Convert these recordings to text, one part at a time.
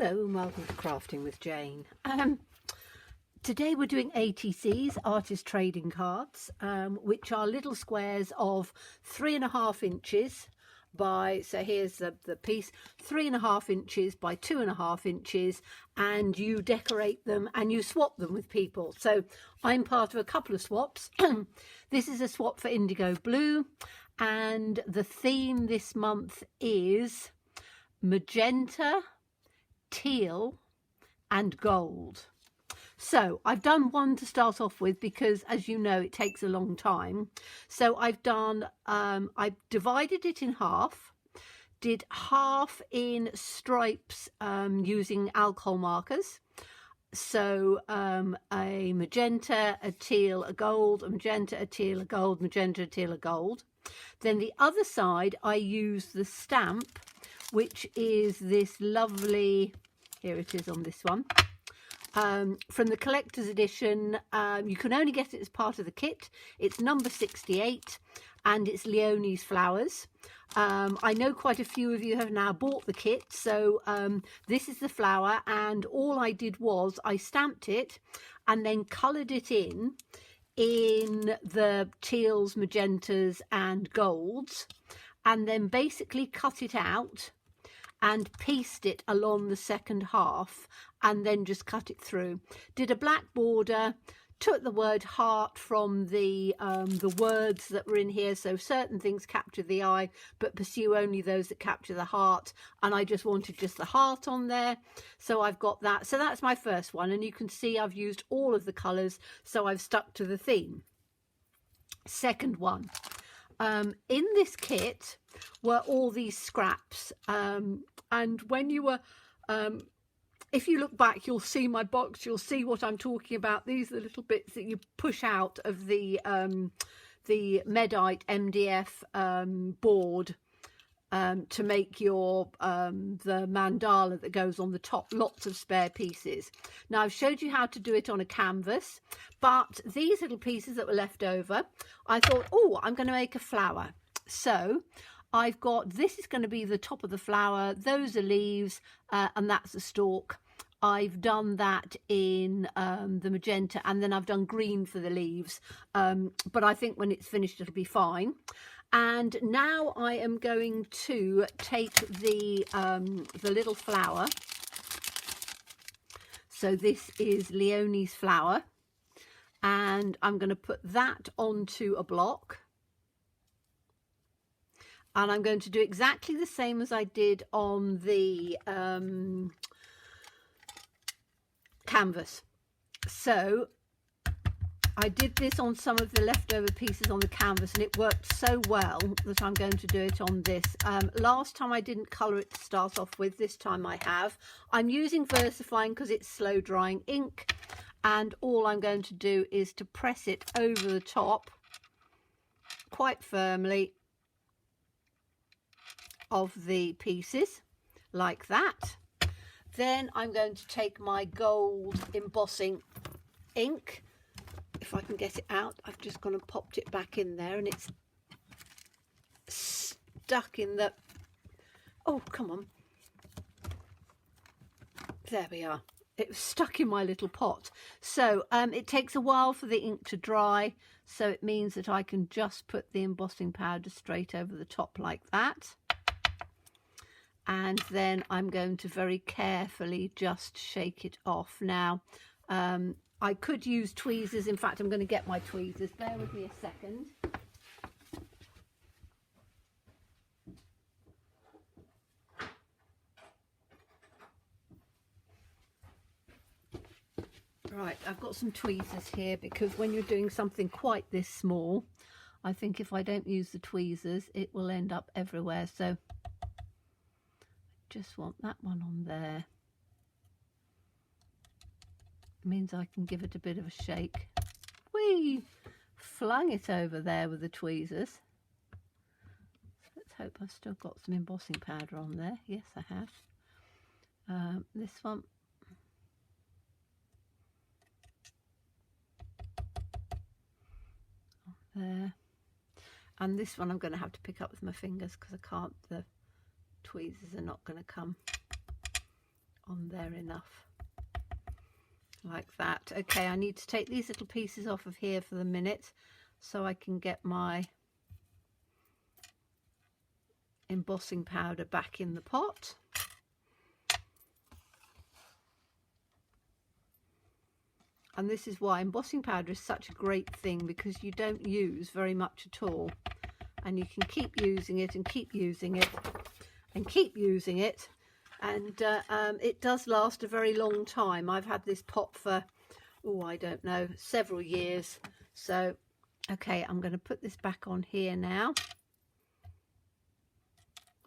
Hello and welcome to Crafting with Jane. Today we're doing ATCs, artist trading cards, which are little squares of 3.5 inches by, so here's the piece, 3.5 inches by 2.5 inches, and you decorate them and you swap them with people. So I'm part of a couple of swaps. This is a swap for indigo blue, and the theme this month is magenta, teal and gold. So I've done one to start off with because, as you know, it takes a long time. So I've done I've divided it in half, did half in stripes using alcohol markers. So a magenta, a teal, a gold, a magenta, a teal, a gold, magenta, a teal, a gold. Then the other side I use the stamp, which is this lovely, here it is on this one, from the collector's edition. You can only get it as part of the kit. It's number 68 and it's Leonie's flowers. I know quite a few of you have now bought the kit, so this is the flower, and all I did was I stamped it and then coloured it in the teals, magentas and golds, and then basically cut it out and pieced it along the second half and then just cut it through. Did a black border, took the word heart from the words that were in here, so certain things capture the eye but pursue only those that capture the heart, and I just wanted just the heart on there, so I've got that. So that's my first one, and you can see I've used all of the colours, so I've stuck to the theme. Second one, in this kit were all these scraps, and when you were if you look back, you'll see my box, you'll see what I'm talking about. These are the little bits that you push out of the Medite MDF board to make your the mandala that goes on the top. Lots of spare pieces. Now I've showed you how to do it on a canvas, but these little pieces that were left over, I thought, oh, I'm going to make a flower. So I've got, this is going to be the top of the flower, those are leaves, and that's a stalk. I've done that in the magenta, and then I've done green for the leaves, but I think when it's finished it'll be fine. And now I am going to take the little flower. So this is Leonie's flower, and I'm going to put that onto a block. And I'm going to do exactly the same as I did on the canvas. So I did this on some of the leftover pieces on the canvas, and it worked so well that I'm going to do it on this. Last time I didn't colour it to start off with, this time I have. I'm using VersaFine because it's slow drying ink, and all I'm going to do is to press it over the top quite firmly of the pieces like that. Then I'm going to take my gold embossing ink, if I can get it out. I've just gone and popped it back in there, and it's stuck in the, oh come on, there we are, it was stuck in my little pot. So it takes a while for the ink to dry, so it means that I can just put the embossing powder straight over the top like that. And then I'm going to very carefully just shake it off. Now, I could use tweezers. In fact, I'm going to get my tweezers. Bear with me a second. Right, I've got some tweezers here because when you're doing something quite this small, I think if I don't use the tweezers, it will end up everywhere. So just want that one on there. It means I can give it a bit of a shake. Whee! Flung it over there with the tweezers. Let's hope I've still got some embossing powder on there. Yes, I have. This one. There. And this one I'm going to have to pick up with my fingers because I can't, the tweezers are not going to come on there enough, like that. Okay, I need to take these little pieces off of here for the minute so I can get my embossing powder back in the pot. And this is why embossing powder is such a great thing, because you don't use very much at all, and you can keep using it and keep using it and keep using it, and it does last a very long time. I've had this pot for, oh, I don't know, several years. So okay, I'm going to put this back on here now.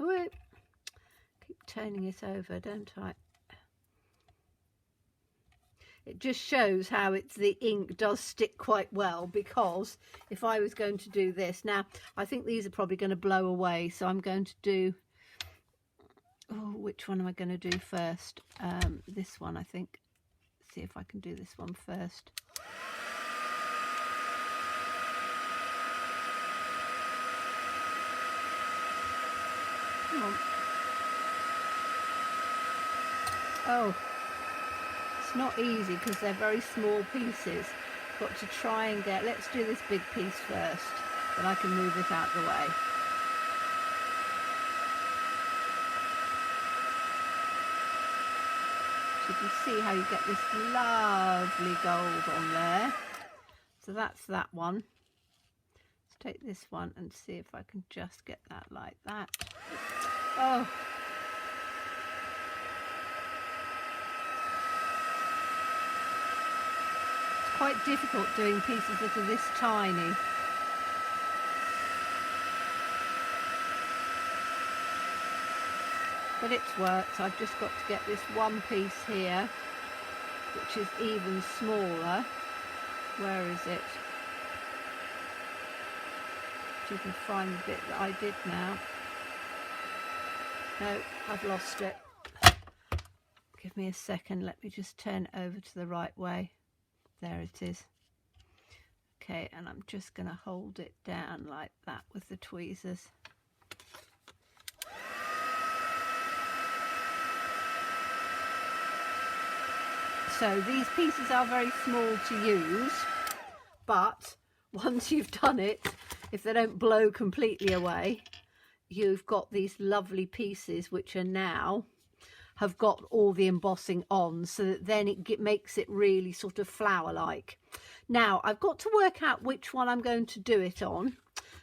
Ooh, keep turning it over, don't I? It just shows how the ink does stick quite well, because if I was going to do this now, I think these are probably going to blow away, so I'm going to do, oh, which one am I going to do first? This one, I think. See if I can do this one first. Come on. Oh, it's not easy because they're very small pieces. Got to try and get, let's do this big piece first, then I can move it out the way. So you can see how you get this lovely gold on there. So that's that one. Let's take this one and see if I can just get that like that. Oh, it's quite difficult doing pieces that are this tiny. But it's worked. I've just got to get this one piece here, which is even smaller. Where is it? If you can find the bit that I did now. No, I've lost it. Give me a second. Let me just turn it over to the right way. There it is. Okay, and I'm just going to hold it down like that with the tweezers. So these pieces are very small to use, but once you've done it, if they don't blow completely away, you've got these lovely pieces which are now have got all the embossing on, so that then it makes it really sort of flower-like. Now I've got to work out which one I'm going to do it on.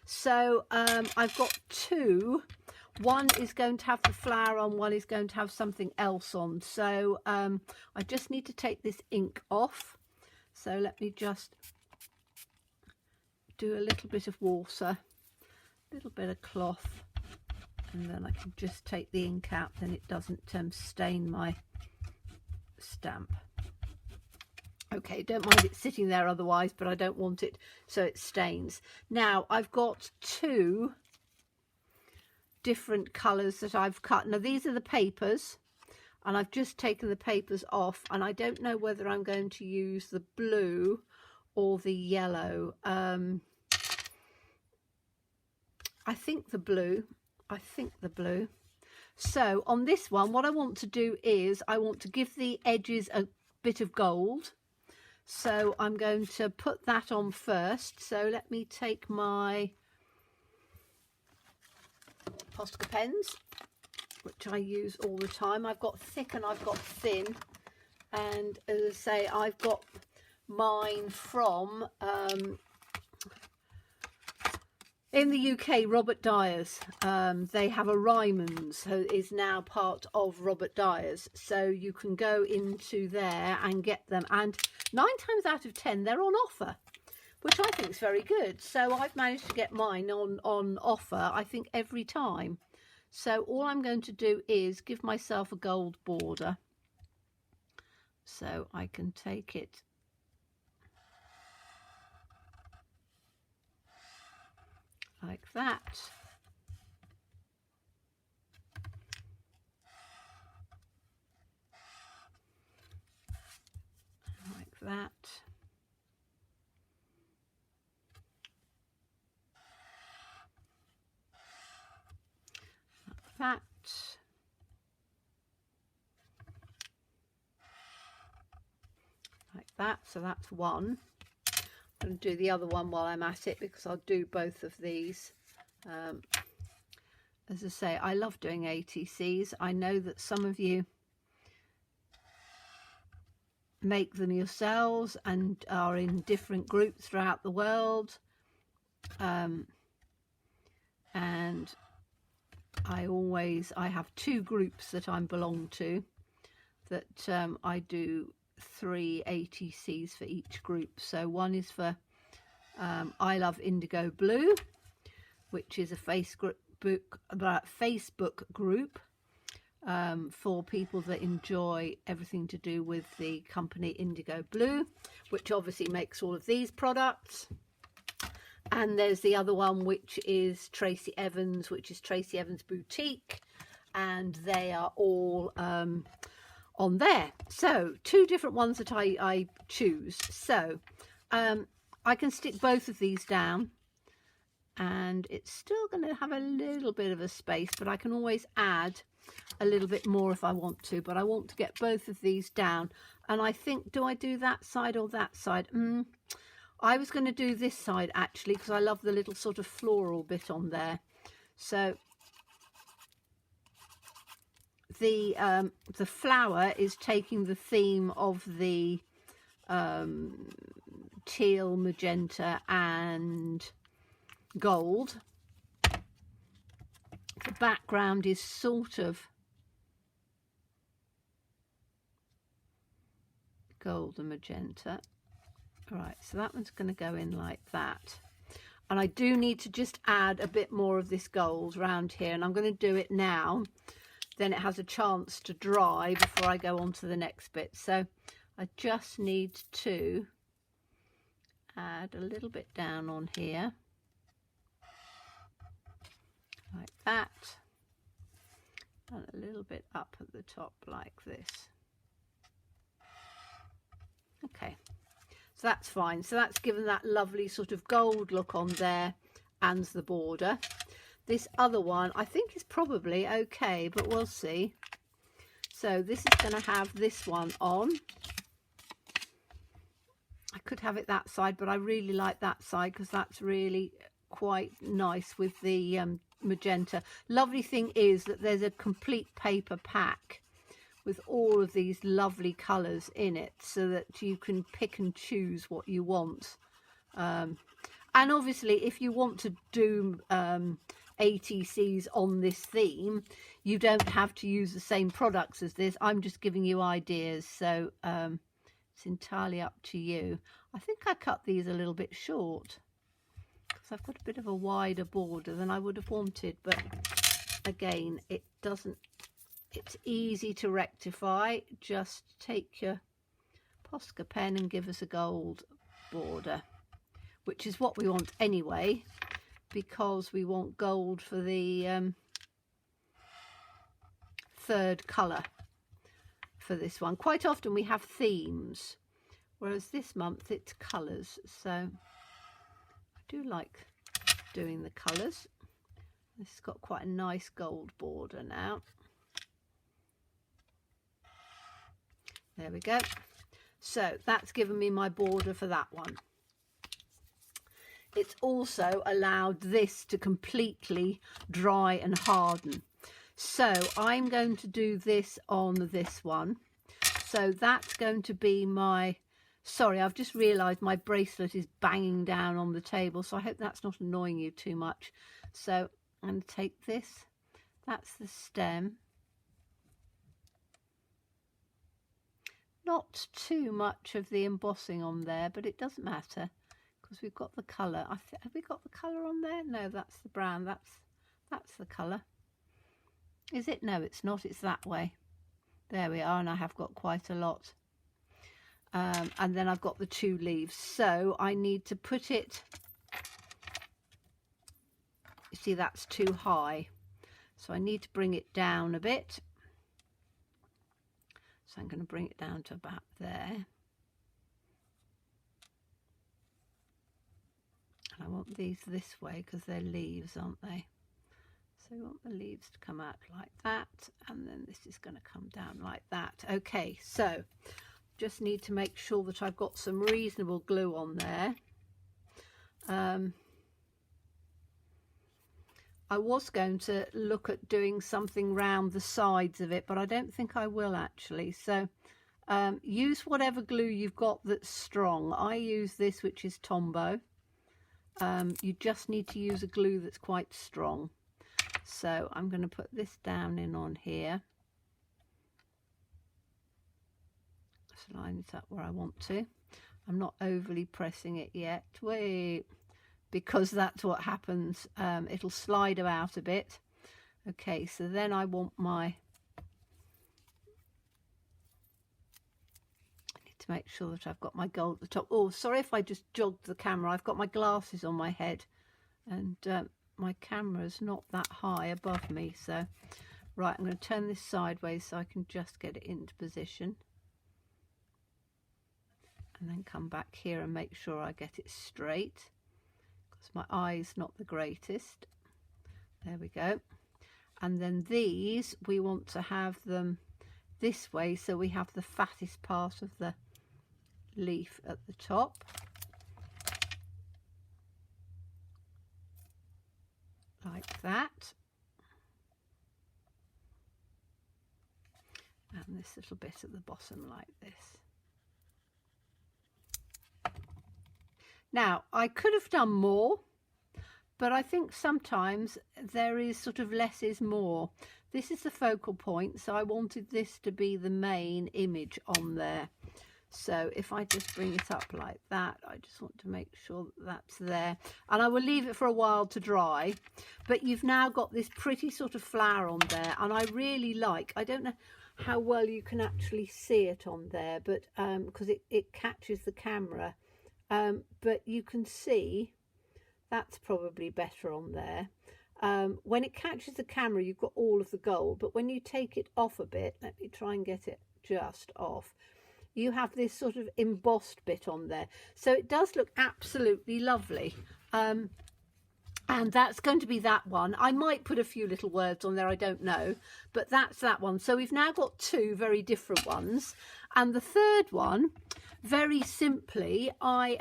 So I've got two. One is going to have the flower on, one is going to have something else on. So I just need to take this ink off. So let me just do a little bit of water, a little bit of cloth, and then I can just take the ink out, then it doesn't stain my stamp. Okay, don't mind it sitting there otherwise, but I don't want it so it stains. Now I've got two different colours that I've cut. Now these are the papers, and I've just taken the papers off, and I don't know whether I'm going to use the blue or the yellow. I think the blue. So on this one, what I want to do is I want to give the edges a bit of gold. So I'm going to put that on first. So let me take my Posca pens, which I use all the time. I've got thick and I've got thin, and as I say, I've got mine from in the UK, Robert Dyer's. They have a Ryman's, who is now part of Robert Dyer's, so you can go into there and get them, and 9 times out of 10 they're on offer, which I think is very good. So I've managed to get mine on offer, I think, every time. So all I'm going to do is give myself a gold border, so I can take it like that. Like that. Like that. that. So that's one. I'm going to do the other one while I'm at it, because I'll do both of these. As I say, I love doing ATCs. I know that some of you make them yourselves and are in different groups throughout the world. And I have two groups that I belong to, that I do 3 ATCs for each group. So one is for I Love Indigo Blue, which is a Facebook group for people that enjoy everything to do with the company Indigo Blue, which obviously makes all of these products. And there's the other one, which is Tracy Evans, which is Tracy Evans Boutique, and they are all on there. So 2 different ones that I choose. So I can stick both of these down, and it's still going to have a little bit of a space, but I can always add a little bit more if I want to. But I want to get both of these down, and I think, do I do that side or that side? I was going to do this side actually, because I love the little sort of floral bit on there. So the flower is taking the theme of the teal, magenta and gold. The background is sort of gold and magenta. Right, so that one's going to go in like that. And I do need to just add a bit more of this gold around here, and I'm going to do it now. Then it has a chance to dry before I go on to the next bit. So I just need to add a little bit down on here, like that, and a little bit up at the top like this. Okay. So that's fine. So that's given that lovely sort of gold look on there and the border. This other one I think is probably okay, but we'll see. So this is going to have this one on. I could have it that side, but I really like that side because that's really quite nice with the magenta. Lovely thing is that there's a complete paper pack with all of these lovely colours in it, so that you can pick and choose what you want. And obviously if you want to do ATCs on this theme, you don't have to use the same products as this. I'm just giving you ideas, so it's entirely up to you. I think I cut these a little bit short because I've got a bit of a wider border than I would have wanted, but again, it doesn't, it's easy to rectify. Just take your Posca pen and give us a gold border, which is what we want anyway, because we want gold for the third colour for this one. Quite often we have themes, whereas this month it's colours, so I do like doing the colours. This has got quite a nice gold border now. There we go. So that's given me my border for that one. It's also allowed this to completely dry and harden. So I'm going to do this on this one. So that's going to be my, sorry, I've just realised my bracelet is banging down on the table, so I hope that's not annoying you too much. So I'm going to take this, that's the stem. Not too much of the embossing on there, but it doesn't matter because we've got the colour. Have we got the colour on there? No, that's the brown. That's the colour. Is it? No, it's not. It's that way. There we are, and I have got quite a lot. And then I've got the 2 leaves. So I need to put it. You see, that's too high. So I need to bring it down a bit. So I'm going to bring it down to about there. And I want these this way because they're leaves, aren't they? So we want the leaves to come out like that. And then this is going to come down like that. Okay, so just need to make sure that I've got some reasonable glue on there. I was going to look at doing something round the sides of it, but I don't think I will actually. So use whatever glue you've got that's strong. I use this, which is Tombow. You just need to use a glue that's quite strong. So I'm going to put this down in on here. Just line it up where I want to. I'm not overly pressing it yet. Wait. Because that's what happens. It'll slide out a bit. Okay, so then I want my... I need to make sure that I've got my gold at the top. Oh, sorry if I just jogged the camera. I've got my glasses on my head and my camera's not that high above me. So, right, I'm going to turn this sideways so I can just get it into position. And then come back here and make sure I get it straight. My eye's not the greatest. There we go. And then these, we want to have them this way, so we have the fattest part of the leaf at the top. Like that. And this little bit at the bottom like this. Now, I could have done more, but I think sometimes there is sort of less is more. This is the focal point, so I wanted this to be the main image on there. So if I just bring it up like that, I just want to make sure that that's there. And I will leave it for a while to dry. But you've now got this pretty sort of flower on there, and I really like, I don't know how well you can actually see it on there, but because it catches the camera. But you can see that's probably better on there. When it catches the camera, you've got all of the gold, but when you take it off a bit, let me try and get it just off, you have this sort of embossed bit on there. So it does look absolutely lovely. And that's going to be that one. I might put a few little words on there, I don't know, but that's that one. So we've now got two very different ones. And the third one, very simply, I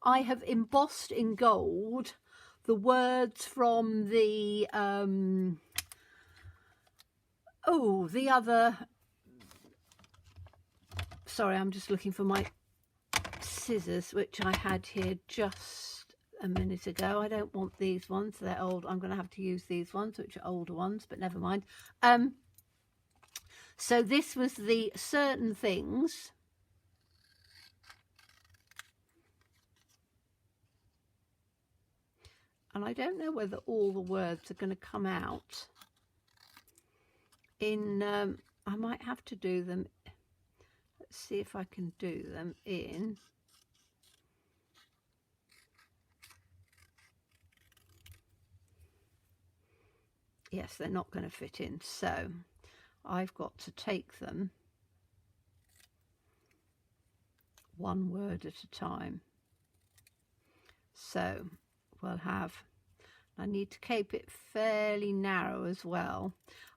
have embossed in gold the words from the sorry, I'm just looking for my scissors, which I had here just a minute ago. I don't want these ones, they're old. I'm going to have to use these ones, which are older ones, but never mind. So this was the certain things. And I don't know whether all the words are going to come out in, I might have to do them. Let's see if I can do them in. Yes, they're not going to fit in. So I've got to take them one word at a time. So we'll have, I need to keep it fairly narrow as well.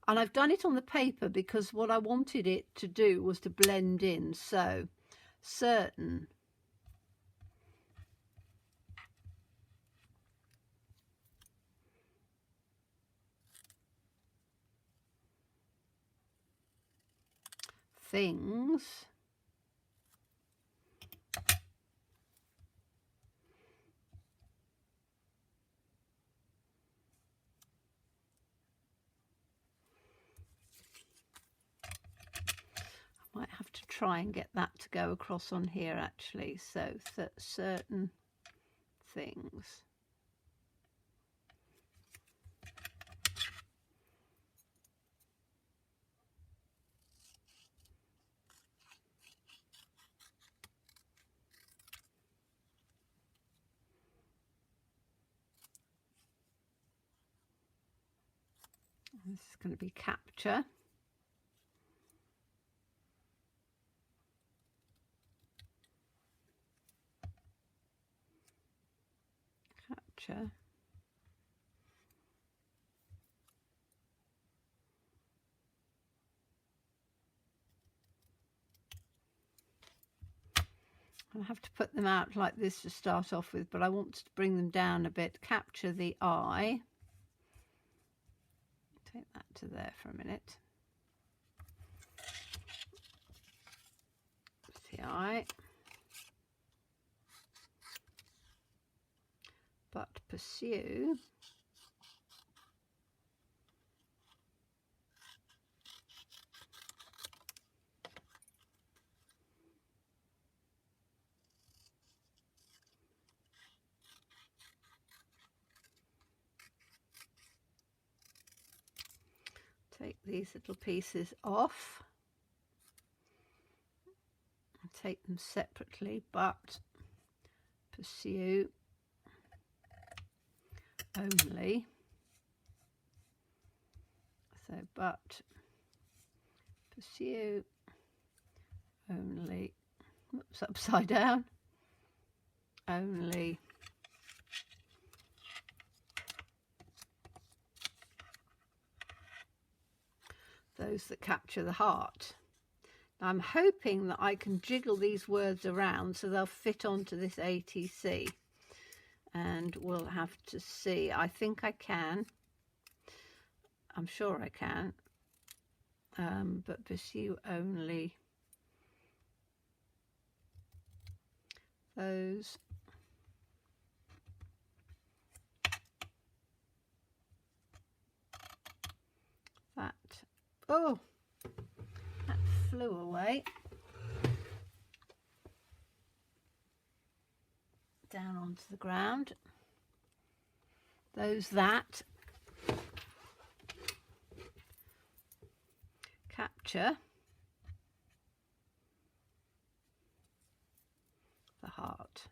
And I've done it on the paper because what I wanted it to do was to blend in. So certain. Things. I might have to try and get that to go across on here actually. So certain things. This is going to be capture. Capture. I have to put them out like this to start off with, but I want to bring them down a bit. Capture the eye. Take that to there for a minute. That's the eye. But pursue. Take these little pieces off. Take them separately, but pursue only. So, but pursue only. Oops, upside down. Only those that capture the heart. Now, I'm hoping that I can jiggle these words around so they'll fit onto this ATC, and we'll have to see. I think I can. I'm sure I can. But pursue only those that. Oh, that flew away. Down onto the ground. Those that capture the heart.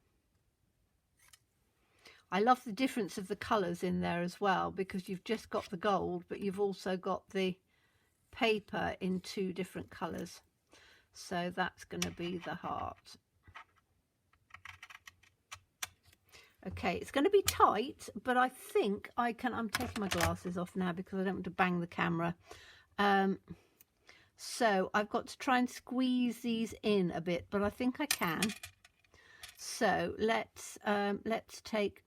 I love the difference of the colours in there as well, because you've just got the gold, but you've also got the paper in 2 different colours. So that's going to be the heart. Okay, it's going to be tight, but I think I can. I'm taking my glasses off now because I don't want to bang the camera. So I've got to try and squeeze these in a bit, but I think I can. So let's take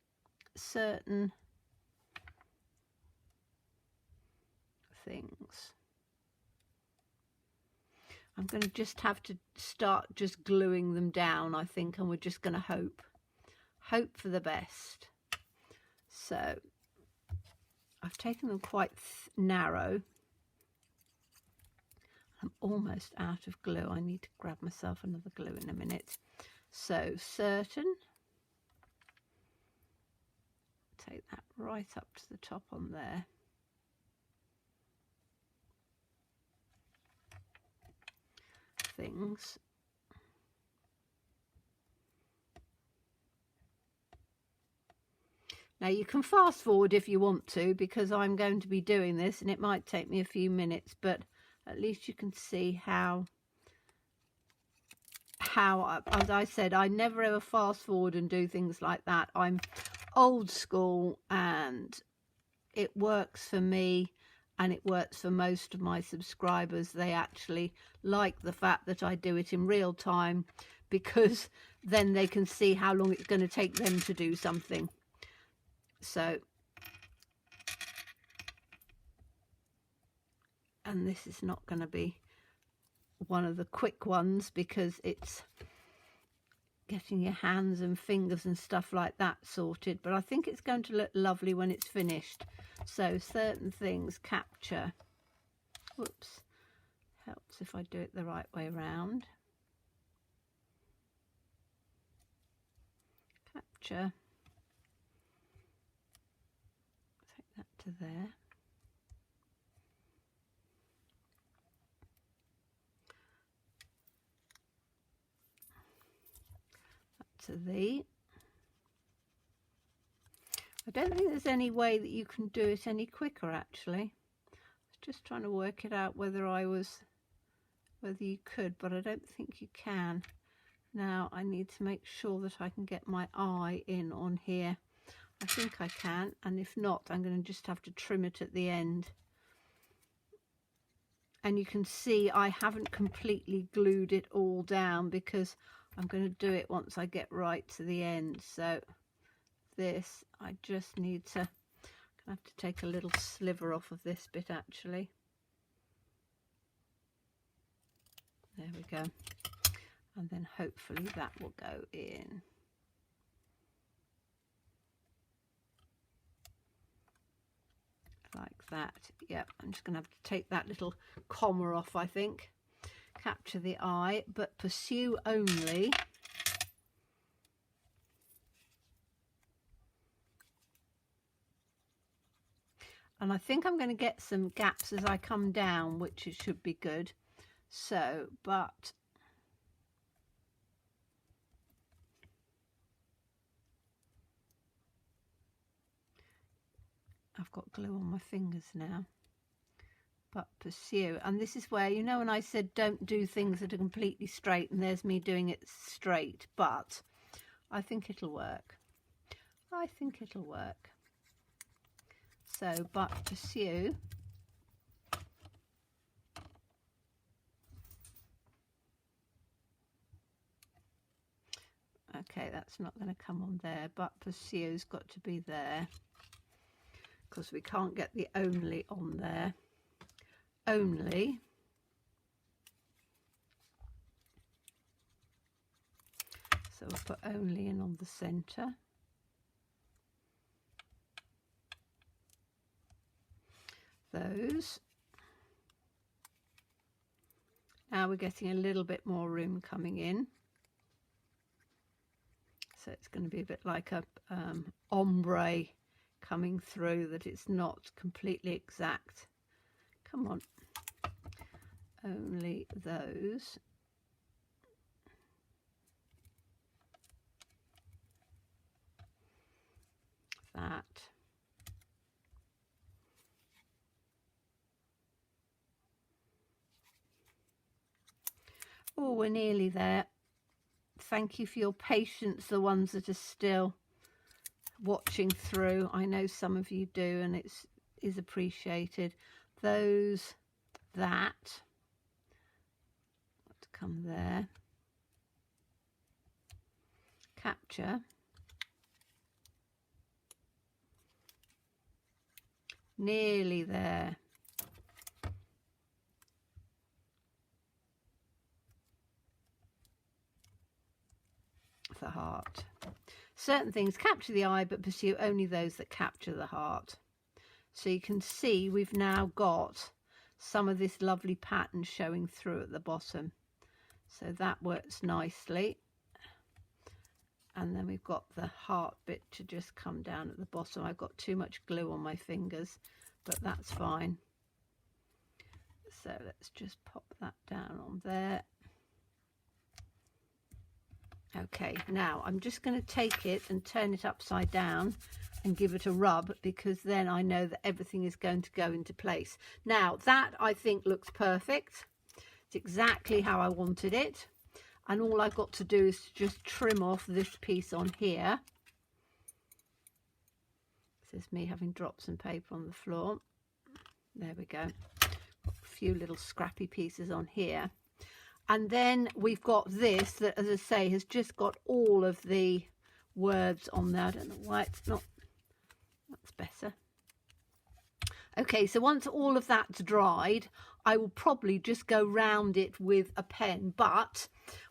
certain things. I'm going to just have to start just gluing them down, I think, and we're just going to hope for the best. So I've taken them quite narrow. I'm almost out of glue. I need to grab myself another glue in a minute. So certain, take that right up to the top on there. Things. Now you can fast forward if you want to, because I'm going to be doing this and it might take me a few minutes, but at least you can see how as I said, I never ever fast forward and do things like that. I'm old school and it works for me, and it works for most of my subscribers. They actually like the fact that I do it in real time, because then they can see how long it's going to take them to do something. So, and this is not going to be one of the quick ones because it's getting your hands and fingers and stuff like that sorted, but I think it's going to look lovely when it's finished. So certain things capture. Whoops, helps if I do it the right way around. Capture. Take that to there. To the. I don't think there's any way that you can do it any quicker, actually. I was just trying to work it out whether you could, but I don't think you can. Now I need to make sure that I can get my eye in on here. I think I can, and if not, I'm going to just have to trim it at the end. And you can see I haven't completely glued it all down because I'm going to do it once I get right to the end. So this, I just need to, I have to take a little sliver off of this bit actually. There we go. And then hopefully that will go in. Like that. Yep, I'm just going to have to take that little comma off, I think. Capture the eye, but pursue only. And I think I'm going to get some gaps as I come down, which should be good. So, but I've got glue on my fingers now. But pursue, and this is where, you know, when I said don't do things that are completely straight, and there's me doing it straight, but I think it'll work. I think it'll work. So, but pursue. Okay, that's not going to come on there, but pursue's got to be there because we can't get the only on there. Only. So we'll put only in on the center. Those. Now we're getting a little bit more room coming in. So it's going to be a bit like a ombre coming through, that it's not completely exact. Come on. Only those. That. Oh, we're nearly there. Thank you for your patience, the ones that are still watching through. I know some of you do, and it is appreciated. Those, that. To come there. Capture. Nearly there. The heart. Certain things capture the eye, but pursue only those that capture the heart. So you can see we've now got some of this lovely pattern showing through at the bottom. So that works nicely. And then we've got the heart bit to just come down at the bottom. I've got too much glue on my fingers, but that's fine. So let's just pop that down on there. Okay, now I'm just going to take it and turn it upside down and give it a rub, because then I know that everything is going to go into place. Now that I think looks perfect. It's exactly how I wanted it. And all I've got to do is just trim off this piece on here. This is me having dropped some paper on the floor. There we go. Got a few little scrappy pieces on here. And then we've got this that, as I say, has just got all of the words on there. I don't know why it's not. That's better. Okay, so once all of that's dried, I will probably just go round it with a pen. But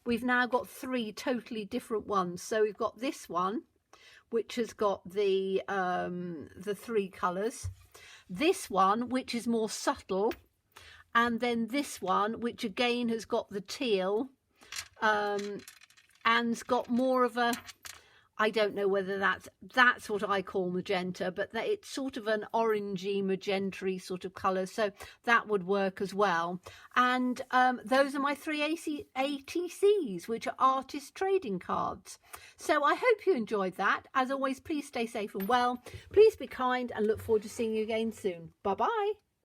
we've now got three totally different ones. So we've got this one, which has got the three colours. This one, which is more subtle. And then this one, which again has got the teal, and's got more of a, I don't know whether that's what I call magenta, but it's sort of an orangey, magenta-y sort of colour, so that would work as well. And those are my three ATCs, which are artist trading cards. So I hope you enjoyed that. As always, please stay safe and well. Please be kind, and look forward to seeing you again soon. Bye-bye.